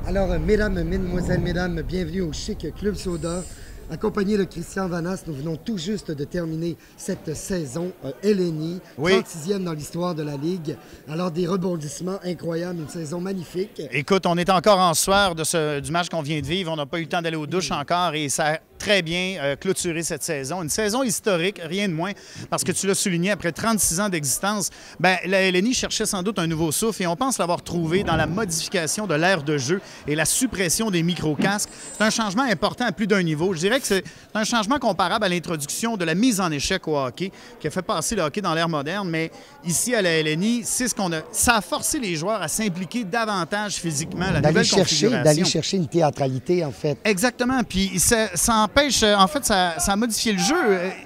Alors, mesdames, mesdemoiselles, mesdames, bienvenue au Chic Club Soda. Accompagné de Christian Vanas, nous venons tout juste de terminer cette saison LNI, oui. 36e dans l'histoire de la Ligue. Alors, des rebondissements incroyables, une saison magnifique. Écoute, on est encore en sueur du match qu'on vient de vivre. On n'a pas eu le temps d'aller aux douches encore et ça a très bien clôturé cette saison. Une saison historique, rien de moins, parce que tu l'as souligné, après 36 ans d'existence, la LNI cherchait sans doute un nouveau souffle et on pense l'avoir trouvé dans la modification de l'aire de jeu et la suppression des micro-casques. C'est un changement important à plus d'un niveau. Je dirais que c'est un changement comparable à l'introduction de la mise en échec au hockey, qui a fait passer le hockey dans l'ère moderne, mais ici, à la LNI, c'est ce qu'on a... Ça a forcé les joueurs à s'impliquer davantage physiquement, la nouvelle configuration. D'aller chercher une théâtralité, en fait. Exactement. Puis ça empêche... En fait, ça a modifié le jeu.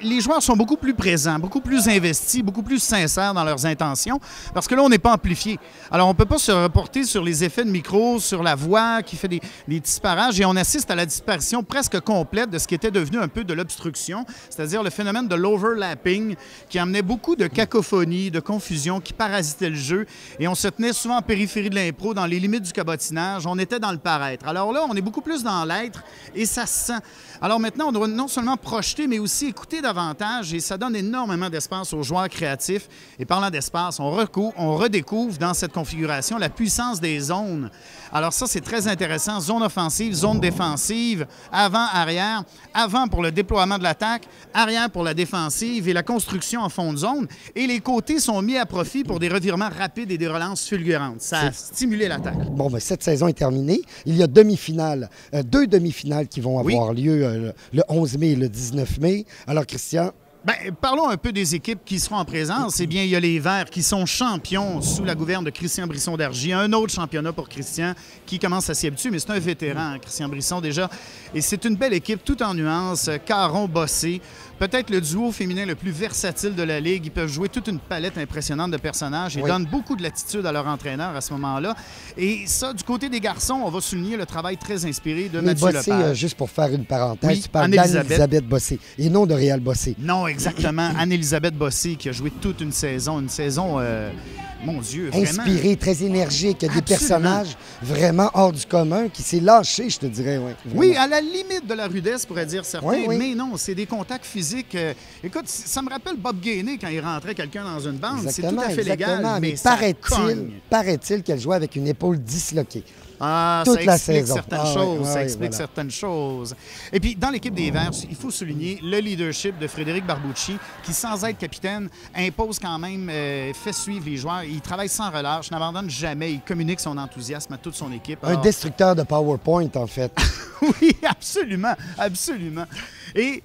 Les joueurs sont beaucoup plus présents, beaucoup plus investis, beaucoup plus sincères dans leurs intentions, parce que là, on n'est pas amplifié. Alors, on ne peut pas se reporter sur les effets de micro, sur la voix qui fait des disparages, et on assiste à la disparition presque complète de ce qui était devenu un peu de l'obstruction, c'est-à-dire le phénomène de l'overlapping qui amenait beaucoup de cacophonie, de confusion, qui parasitait le jeu. Et on se tenait souvent en périphérie de l'impro, dans les limites du cabotinage. On était dans le paraître. Alors là, on est beaucoup plus dans l'être et ça se sent. Alors maintenant, on doit non seulement projeter, mais aussi écouter davantage et ça donne énormément d'espace aux joueurs créatifs. Et parlant d'espace, on redécouvre dans cette configuration la puissance des zones. Alors ça, c'est très intéressant. Zone offensive, zone défensive, avant, arrière. Avant pour le déploiement de l'attaque, arrière pour la défensive et la construction en fond de zone. Et les côtés sont mis à profit pour des revirements rapides et des relances fulgurantes. Ça a stimulé l'attaque. Bon, bien, cette saison est terminée. Il y a demi-finales, deux demi-finales qui vont avoir lieu le 11 mai et le 19 mai. Alors, Christian... Parlons un peu des équipes qui seront en présence. Eh bien, il y a les Verts qui sont champions sous la gouverne de Christian Brisson-Dargy. Un autre championnat pour Christian qui commence à s'y habituer, mais c'est un vétéran, Christian Brisson, déjà. Et c'est une belle équipe, tout en nuances, Caron, Bossé. Peut-être le duo féminin le plus versatile de la Ligue. Ils peuvent jouer toute une palette impressionnante de personnages et donnent beaucoup de latitude à leur entraîneur à ce moment-là. Et ça, du côté des garçons, on va souligner le travail très inspiré de Mathieu Bossé, Lepage. juste pour faire une parenthèse, tu parles d'Anne-Élisabeth Bossé et non de Réal Bossé. Non, exactement. Anne-Élisabeth Bossé qui a joué toute une saison mon Dieu, vraiment... Inspiré, très énergique, des personnages vraiment hors du commun, qui s'est lâché, je te dirais. Oui, à la limite de la rudesse, pourrait dire certains, mais non, c'est des contacts physiques. Écoute, ça me rappelle Bob Gainey quand il rentrait quelqu'un dans une bande. C'est tout à fait légal, mais paraît-il qu'elle jouait avec une épaule disloquée. Ah, toute ça explique certaines choses. Et puis, dans l'équipe des Verts, il faut souligner le leadership de Frédéric Barbucci, qui, sans être capitaine, impose quand même, fait suivre les joueurs. Il travaille sans relâche, n'abandonne jamais, il communique son enthousiasme à toute son équipe. Un destructeur de PowerPoint, en fait. Oui, absolument, absolument. Et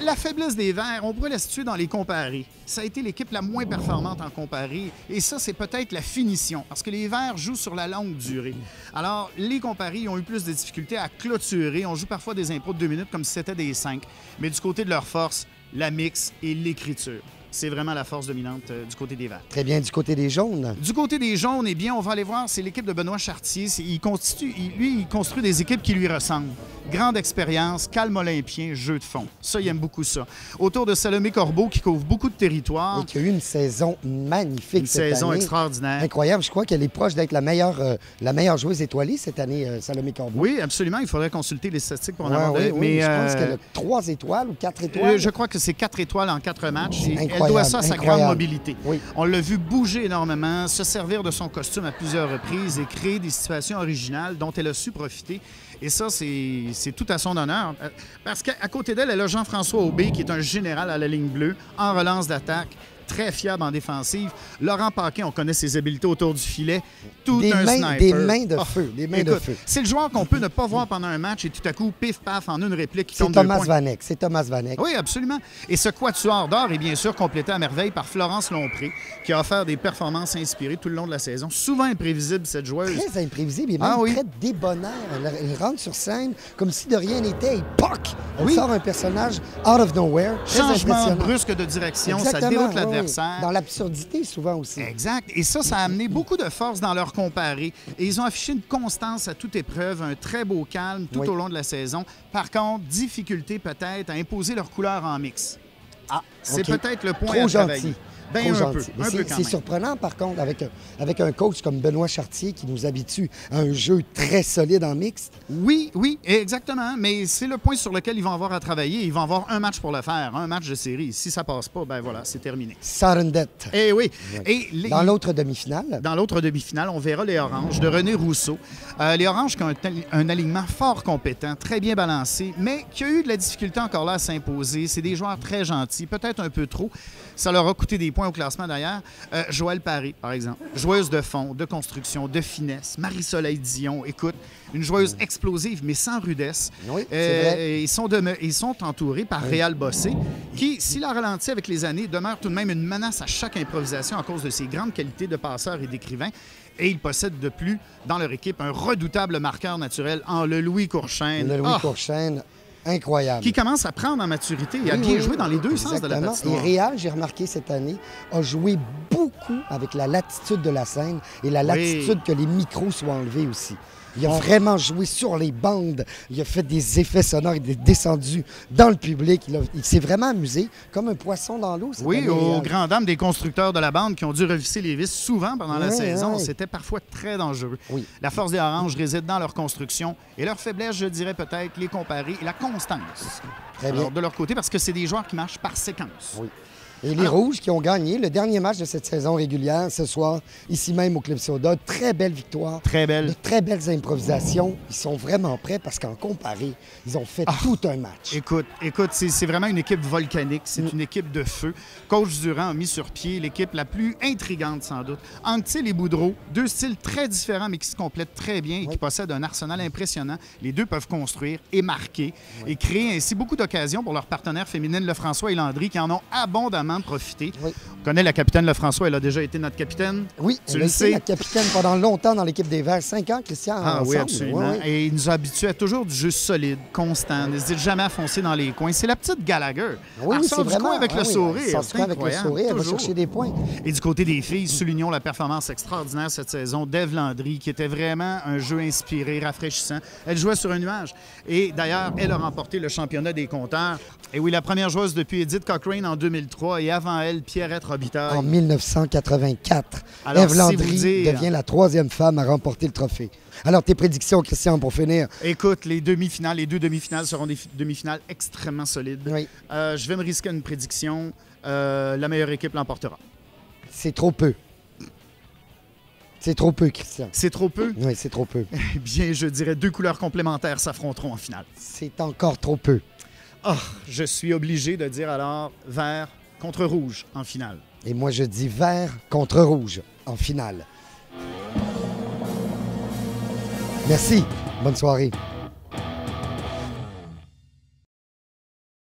la faiblesse des Verts, on pourrait la situer dans les comparés. Ça a été l'équipe la moins performante en comparé. Et ça, c'est peut-être la finition. Parce que les Verts jouent sur la longue durée. Alors, les comparés ont eu plus de difficultés à clôturer. On joue parfois des impros de 2 minutes comme si c'était des 5. Mais du côté de leur force, la mix et l'écriture. C'est vraiment la force dominante du côté des Verts. Très bien. Du côté des Jaunes? Du côté des Jaunes, eh bien, on va aller voir, c'est l'équipe de Benoît Chartier. Il construit des équipes qui lui ressemblent. Grande expérience, calme olympien, jeu de fond. Ça, il aime beaucoup ça. Autour de Salomé Corbeau, qui couvre beaucoup de territoires. Et qui a eu une saison magnifique cette année. Une saison extraordinaire. Incroyable. Je crois qu'elle est proche d'être la meilleure joueuse étoilée cette année, Salomé Corbeau. Oui, absolument. Il faudrait consulter les statistiques pour en avoir mais je pense qu'elle a 3 étoiles ou 4 étoiles. Je crois que c'est 4 étoiles en 4 matchs. Incroyable. Elle doit ça à sa grande mobilité. Oui. On l'a vu bouger énormément, se servir de son costume à plusieurs reprises et créer des situations originales dont elle a su profiter. Et ça, c'est tout à son honneur. Parce qu'à côté d'elle, elle a Jean-François Aubé, qui est un général à la ligne bleue, en relance d'attaque, très fiable en défensive. Laurent Paquin, on connaît ses habiletés autour du filet. Sniper. Des mains de feu. Des mains de feu. C'est le joueur qu'on peut ne pas voir pendant un match et tout à coup, pif-paf, en une réplique qui tombe C'est Thomas Vanek. Oui, absolument. Et ce quatuor d'or est bien sûr complété à merveille par Florence Lompré, qui a offert des performances inspirées tout le long de la saison. Souvent imprévisible, cette joueuse. Très imprévisible et même très débonnaire. Elle rentre sur scène comme si de rien n'était et POC! Elle sort un personnage out of nowhere. Changement brusque de direction, ça déroute l'adversaire. Dans l'absurdité, souvent aussi. Exact. Et ça a amené beaucoup de force dans leur comparé. Et ils ont affiché une constance à toute épreuve, un très beau calme tout au long de la saison. Par contre, difficulté peut-être à imposer leur couleur en mix. C'est peut-être le point à travailler. Ben, trop un peu, gentil. un peu quand C'est même. surprenant, par contre, avec un coach comme Benoît Chartier qui nous habitue à un jeu très solide en mixte. Oui, oui, exactement. Mais c'est le point sur lequel ils vont avoir à travailler. Ils vont avoir un match pour le faire, un match de série. Si ça passe pas, ben voilà, c'est terminé. Sarendet. Eh oui. Ouais. Et Dans l'autre demi-finale. Dans l'autre demi-finale, on verra les Oranges de René Rousseau. Les Oranges qui ont un alignement fort compétent, très bien balancé, mais qui a eu de la difficulté encore là à s'imposer. C'est des joueurs très gentils, peut-être un peu trop. Ça leur a coûté des points au classement d'ailleurs. Joël Paré, par exemple, joueuse de fond, de construction, de finesse. Marie-Soleil Dion, écoute, une joueuse explosive, mais sans rudesse. Oui, c'est vrai. Ils sont entourés par Réal Bossé, qui, s'il a ralenti avec les années, demeure tout de même une menace à chaque improvisation à cause de ses grandes qualités de passeur et d'écrivain. Et ils possèdent de plus, dans leur équipe, un redoutable marqueur naturel en le Louis Courchaine. Le Louis Courchaine, incroyable. Qui commence à prendre en maturité et à bien jouer dans les deux sens de la patinoire. Et Réal, j'ai remarqué cette année, a joué beaucoup avec la latitude de la scène et la latitude que les micros soient enlevés aussi. Il a vraiment joué sur les bandes. Il a fait des effets sonores. Il est descendu dans le public. Il s'est vraiment amusé comme un poisson dans l'eau. Oui, aux grandes dames des constructeurs de la bande qui ont dû revisser les vis souvent pendant la saison. C'était parfois très dangereux. Oui. La force des Oranges réside dans leur construction et leur faiblesse, je dirais peut-être, les comparer et la constance. Très bien. Alors, de leur côté, parce que c'est des joueurs qui marchent par séquence. Oui. Et les Rouges qui ont gagné le dernier match de cette saison régulière ce soir, ici même au Club Soda. Très belle victoire. Très belle. De très belles improvisations. Ils sont vraiment prêts parce qu'en comparé, ils ont fait tout un match. Écoute, c'est vraiment une équipe volcanique. C'est une équipe de feu. Coach Durand a mis sur pied l'équipe la plus intrigante, sans doute. Anctil et Boudreau, deux styles très différents, mais qui se complètent très bien et qui possèdent un arsenal impressionnant. Les deux peuvent construire et marquer et créer ainsi beaucoup d'occasions pour leurs partenaires féminines Lefrançois et Landry qui en ont abondamment profité. Oui. On connaît la capitaine Lefrançois, elle a déjà été notre capitaine. Oui, tu elle le a été sais. notre capitaine pendant longtemps dans l'équipe des Verts. 5 ans, Christian, Ah ensemble. oui, absolument. Oui. Et il nous a habitués à toujours du jeu solide, constant, n'hésite jamais à foncer dans les coins. C'est la petite Gallagher. Oui, Elle sort du coin avec le sourire. Elle sort du coin avec le sourire, elle va toujours. chercher des points. Et du côté des filles, soulignons la performance extraordinaire cette saison d'Ève Landry, qui était vraiment un jeu inspiré, rafraîchissant. Elle jouait sur un nuage. Et d'ailleurs, elle a remporté le championnat des compteurs. Et oui, la première joueuse depuis Edith Cochrane en 2003 et avant elle, Pierrette Robitaille. En 1984, Alors, Ève si Landry vous dire- devient la 3e femme à remporter le trophée. Alors, tes prédictions, Christian, pour finir? Écoute, les deux demi-finales seront des demi-finales extrêmement solides. Oui. Je vais me risquer à une prédiction. La meilleure équipe l'emportera. C'est trop peu. C'est trop peu, Christian. C'est trop peu? Oui, c'est trop peu. Eh bien, je dirais deux couleurs complémentaires s'affronteront en finale. C'est encore trop peu. Ah, je suis obligé de dire alors vert contre rouge en finale. Et moi, je dis vert contre rouge en finale. Merci. Bonne soirée.